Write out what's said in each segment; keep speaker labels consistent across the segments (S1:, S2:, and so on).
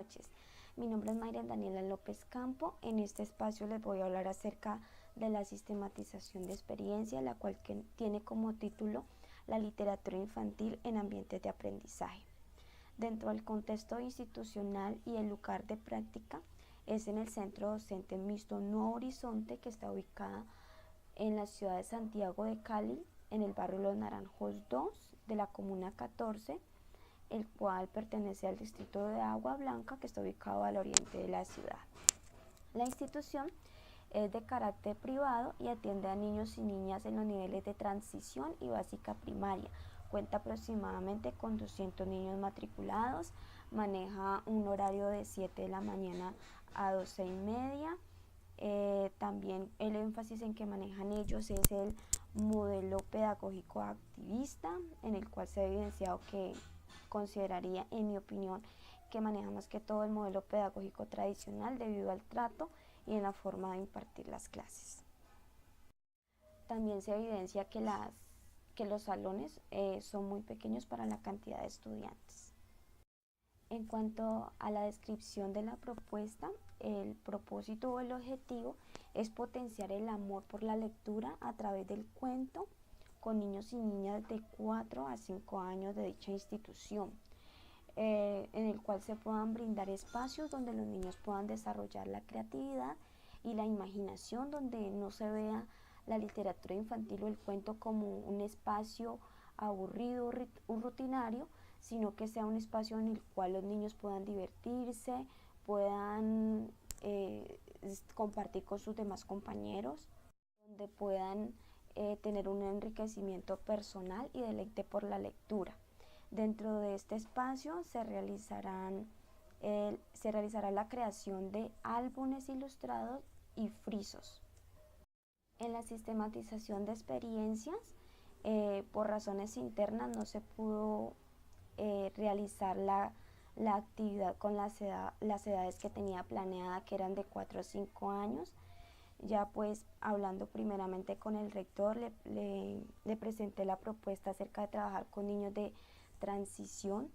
S1: noches. Mi nombre es Mayra Daniela López Campo. En este espacio les voy a hablar acerca de la sistematización de experiencia, la cual tiene como título la literatura infantil en ambientes de aprendizaje. Dentro del contexto institucional y el lugar de práctica es en el Centro Docente Mixto Nuevo Horizonte, que está ubicada en la ciudad de Santiago de Cali, en el barrio Los Naranjos 2 de la Comuna 14, el cual pertenece al distrito de Agua Blanca, que está ubicado al oriente de la ciudad. La institución es de carácter privado y atiende a niños y niñas en los niveles de transición y básica primaria. Cuenta aproximadamente con 200 niños matriculados, maneja un horario de 7 de la mañana a 12:30. También el énfasis en que manejan ellos es el modelo pedagógico activista, en el cual se ha evidenciado que consideraría, en mi opinión, que maneja más que todo el modelo pedagógico tradicional debido al trato y en la forma de impartir las clases. También se evidencia que los salones son muy pequeños para la cantidad de estudiantes. En cuanto a la descripción de la propuesta, el propósito o el objetivo es potenciar el amor por la lectura a través del cuento con niños y niñas de 4 a 5 años de dicha institución, en el cual se puedan brindar espacios donde los niños puedan desarrollar la creatividad y la imaginación, donde no se vea la literatura infantil o el cuento como un espacio aburrido o rutinario, sino que sea un espacio en el cual los niños puedan divertirse, puedan compartir con sus demás compañeros, donde puedan tener un enriquecimiento personal y deleite por la lectura. Dentro de este espacio se realizará la creación de álbumes ilustrados y frisos. En la sistematización de experiencias, por razones internas no se pudo realizar la actividad con las edades que tenía planeada, que eran de 4 a 5 años. Ya pues hablando primeramente con el rector, le presenté la propuesta acerca de trabajar con niños de transición,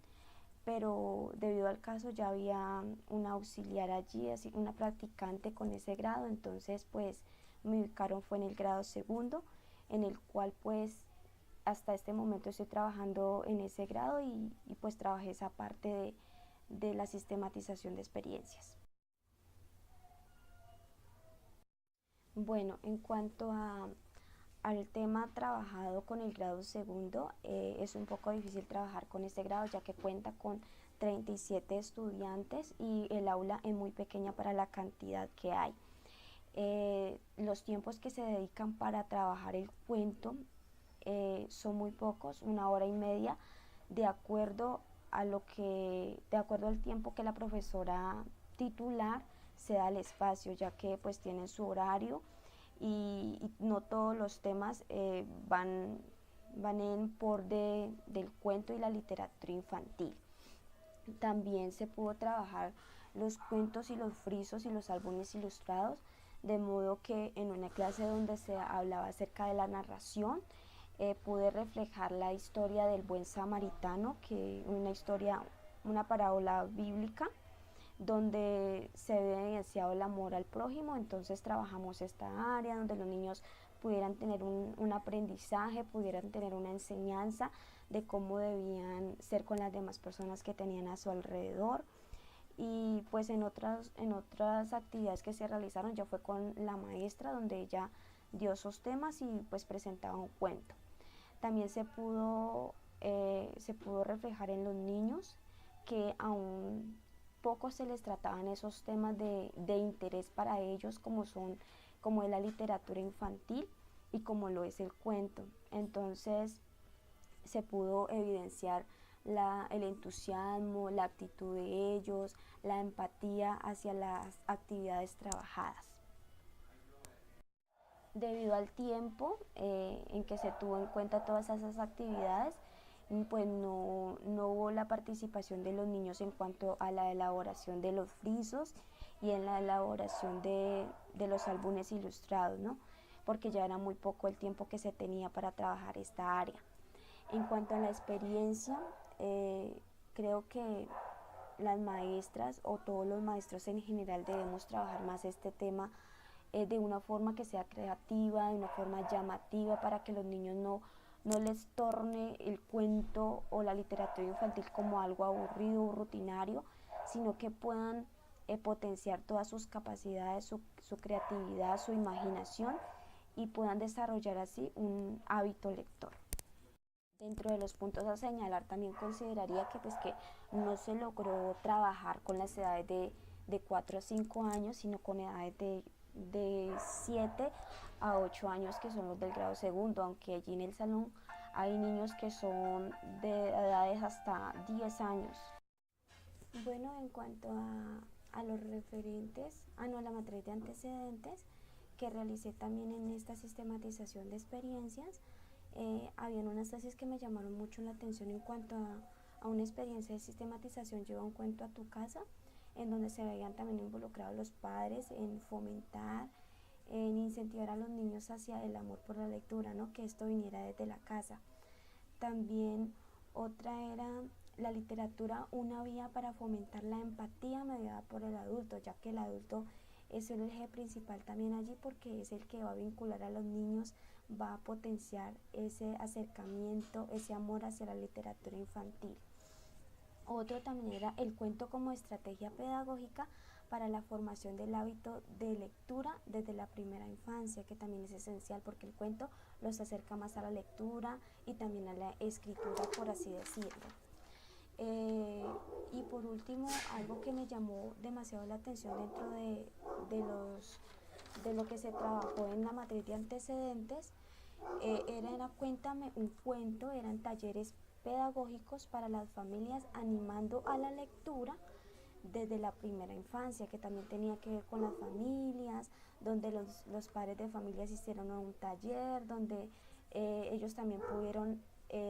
S1: pero debido al caso ya había una auxiliar allí, así una practicante con ese grado, entonces pues me ubicaron fue en el grado segundo, en el cual pues hasta este momento estoy trabajando en ese grado y pues trabajé esa parte de la sistematización de experiencias. Bueno, en cuanto al tema trabajado con el grado segundo, es un poco difícil trabajar con este grado ya que cuenta con 37 estudiantes y el aula es muy pequeña para la cantidad que hay. Los tiempos que se dedican para trabajar el cuento son muy pocos, 1 hora y media, de acuerdo al tiempo que la profesora titular se da el espacio, ya que pues tienen su horario y no todos los temas van en del cuento y la literatura infantil. También se pudo trabajar los cuentos y los frisos y los álbumes ilustrados, de modo que en una clase donde se hablaba acerca de la narración, pude reflejar la historia del buen samaritano, que una parábola bíblica donde se ve evidenciado el amor al prójimo. Entonces trabajamos esta área donde los niños pudieran tener un aprendizaje, pudieran tener una enseñanza de cómo debían ser con las demás personas que tenían a su alrededor. Y pues en otras actividades que se realizaron ya fue con la maestra, donde ella dio esos temas y pues presentaba un cuento. También se pudo reflejar en los niños que aún poco se les trataban esos temas de interés para ellos, como es la literatura infantil y como lo es el cuento. Entonces se pudo evidenciar el entusiasmo, la actitud de ellos, la empatía hacia las actividades trabajadas. Debido al tiempo en que se tuvo en cuenta todas esas actividades, pues no hubo la participación de los niños en cuanto a la elaboración de los frisos y en la elaboración de los álbumes ilustrados, ¿no? Porque ya era muy poco el tiempo que se tenía para trabajar esta área. En cuanto a la experiencia, creo que las maestras o todos los maestros en general debemos trabajar más este tema de una forma que sea creativa, de una forma llamativa, para que los niños no les torne el cuento o la literatura infantil como algo aburrido o rutinario, sino que puedan potenciar todas sus capacidades, su creatividad, su imaginación, y puedan desarrollar así un hábito lector. Dentro de los puntos a señalar, también consideraría que no se logró trabajar con las edades de 4 a 5 años, sino con edades de 7 a 8 años, que son los del grado segundo, aunque allí en el salón hay niños que son de edades hasta 10 años. Bueno, en cuanto a los referentes, no, a la matriz de antecedentes que realicé también en esta sistematización de experiencias, habían unas tesis que me llamaron mucho la atención en cuanto a una experiencia de sistematización. Lleva un cuento a tu casa, en donde se veían también involucrados los padres en fomentar, en incentivar a los niños hacia el amor por la lectura, ¿no? Que esto viniera desde la casa. También otra era la literatura, una vía para fomentar la empatía mediada por el adulto, ya que el adulto es el eje principal también allí, porque es el que va a vincular a los niños, va a potenciar ese acercamiento, ese amor hacia la literatura infantil. Otro también era el cuento como estrategia pedagógica para la formación del hábito de lectura desde la primera infancia, que también es esencial porque el cuento los acerca más a la lectura y también a la escritura, por así decirlo. Y por último, algo que me llamó demasiado la atención dentro de lo que se trabajó en la matriz de antecedentes, era Cuéntame un cuento, eran talleres pedagógicos para las familias animando a la lectura desde la primera infancia, que también tenía que ver con las familias, donde los padres de familias hicieron un taller, donde ellos también pudieron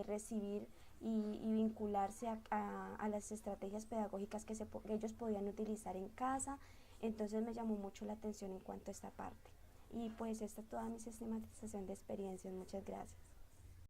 S1: recibir y vincularse a las estrategias pedagógicas que ellos podían utilizar en casa. Entonces me llamó mucho la atención en cuanto a esta parte. Y pues esta es toda mi sistematización de experiencias. Muchas gracias.